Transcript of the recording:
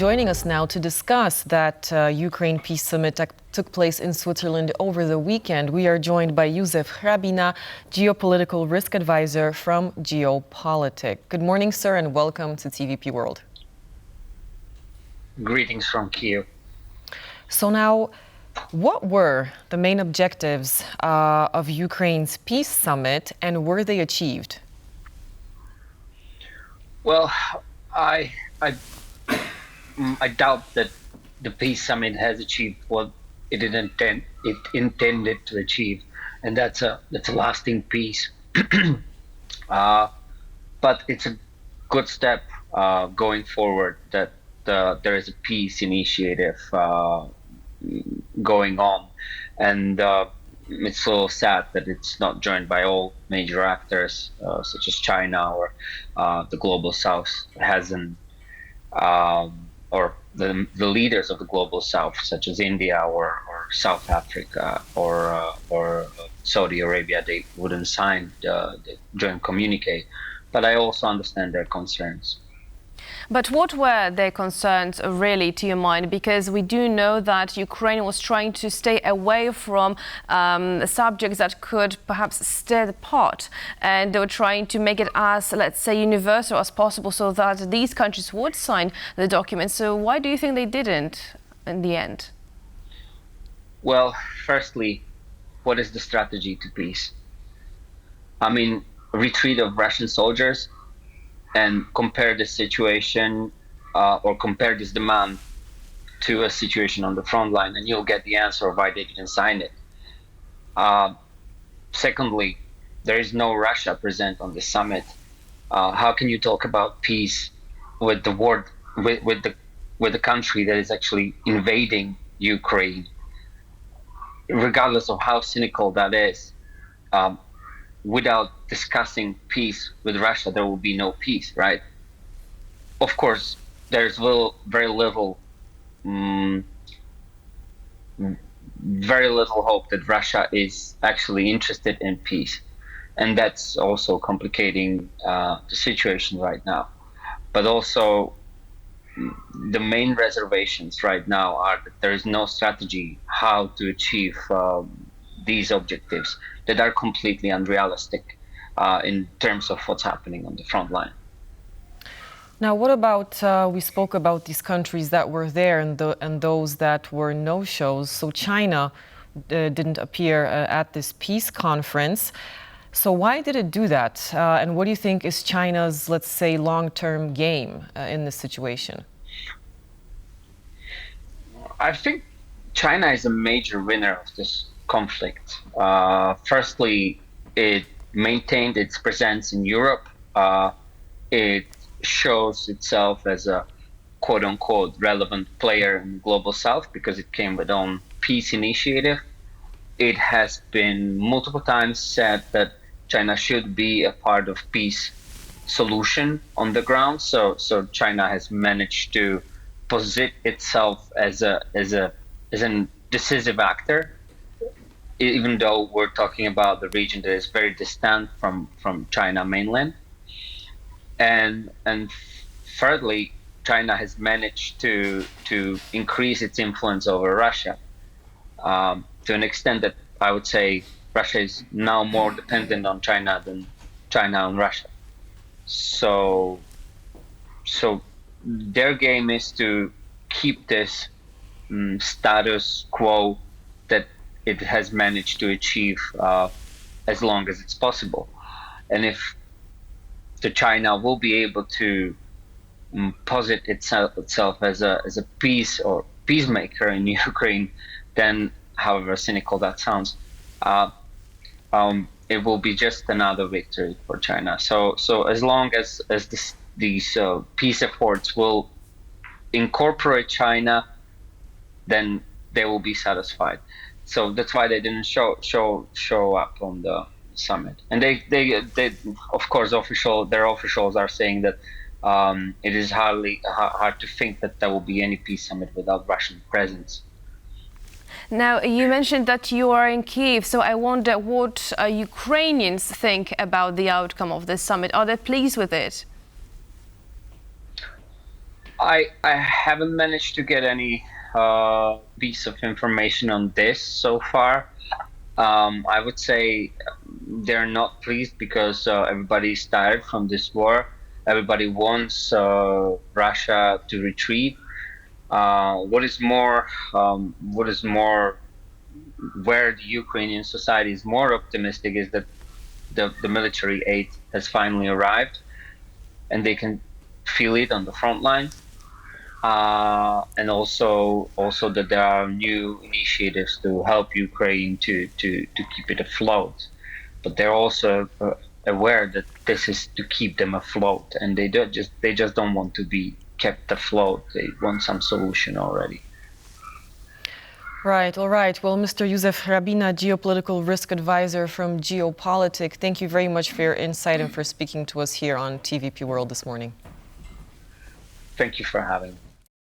joining us now to discuss that Ukraine Peace Summit that took place in Switzerland over the weekend. We are joined by Jozef Hrabina, Geopolitical Risk Advisor from Geopolitical. Good morning, sir, and welcome to TVP World. Greetings from Kiev. So now, what were the main objectives of Ukraine's peace summit, and were they achieved? Well, I doubt that the peace summit has achieved what it intended to achieve, and that's a lasting peace. But it's a good step going forward that there is a peace initiative going on, and it's so sad that it's not joined by all major actors such as China or the global South hasn't, or the leaders of the global South such as India or South Africa or Saudi Arabia. They wouldn't sign the joint communique, but I also understand their concerns. But what were their concerns really, to your mind? Because we do know that Ukraine was trying to stay away from subjects that could perhaps stir the pot, and they were trying to make it as, let's say, universal as possible so that these countries would sign the document. So why do you think they didn't in the end? Well, firstly, what is the strategy to peace? I mean, retreat of Russian soldiers, and compare this situation or compare this demand to a situation on the front line, and you'll get the answer of why they didn't sign it. Secondly, there is no Russia present on the summit. How can you talk about peace with the war, with the country that is actually invading Ukraine? Regardless of how cynical that is, without discussing peace with Russia, there will be no peace, right? Of course, there's very little hope that Russia is actually interested in peace, and that's also complicating the situation right now. But also, the main reservations right now are that there is no strategy how to achieve these objectives that are completely unrealistic in terms of what's happening on the front line. Now, what about, we spoke about these countries that were there and those that were no-shows. So China didn't appear at this peace conference. So why did it do that? And what do you think is China's, let's say, long-term game in this situation? I think China is a major winner of this conflict. Firstly, it maintained its presence in Europe. It shows itself as a quote-unquote relevant player in the global South because it came with own peace initiative. It has been multiple times said that China should be a part of peace solution on the ground. So China has managed to position itself as a decisive actor, even though we're talking about the region that is very distant from China mainland. And thirdly, China has managed to increase its influence over Russia to an extent that I would say Russia is now more dependent on China than China on Russia. So their game is to keep this status quo that it has managed to achieve as long as it's possible. And if the China will be able to posit itself as a peace or peacemaker in Ukraine, then, however cynical that sounds, it will be just another victory for China. So as long as these peace efforts will incorporate China, then they will be satisfied. So that's why they didn't show up on the summit. And they of course their officials are saying that it is hard to think that there will be any peace summit without Russian presence. Now, you mentioned that you are in Kiev, so I wonder what Ukrainians think about the outcome of this summit. Are they pleased with it? I haven't managed to get any piece of information on this so far. I would say they're not pleased because everybody's tired from this war. Everybody wants Russia to retreat. What is more, where the Ukrainian society is more optimistic is that the military aid has finally arrived, and they can feel it on the front line. And also that there are new initiatives to help Ukraine to keep it afloat. But they're also aware that this is to keep them afloat, and they just don't want to be kept afloat. They want some solution already. Right, all right. Well, Mr. Jozef Hrabina, geopolitical risk advisor from Geopolitical, thank you very much for your insight and for speaking to us here on TVP World this morning. Thank you for having me.